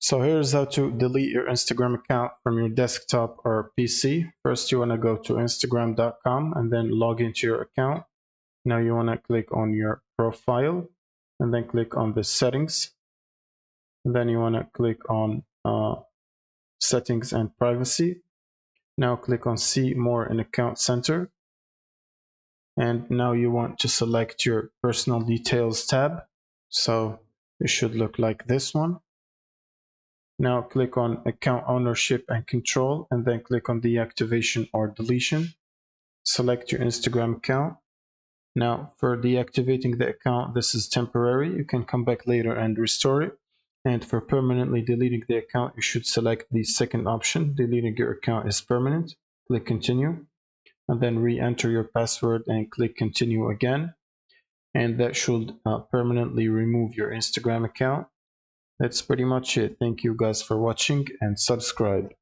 So here's how to delete your Instagram account from your desktop or PC. First, you want to go to instagram.com and then log into your account. Now you want to click on your profile and then click on the settings. And then you want to click on settings and privacy. Now click on see more in account center. And now you want to select your personal details tab. So it should look like this one. Now click on account ownership and control and then click on deactivation or deletion. Select your Instagram account. Now for deactivating the account, this is temporary. You can come back later and restore it. And for permanently deleting the account, you should select the second option. Deleting your account is permanent. Click continue and then re-enter your password and click continue again. And that should permanently remove your Instagram account. That's pretty much it. Thank you guys for watching and subscribe.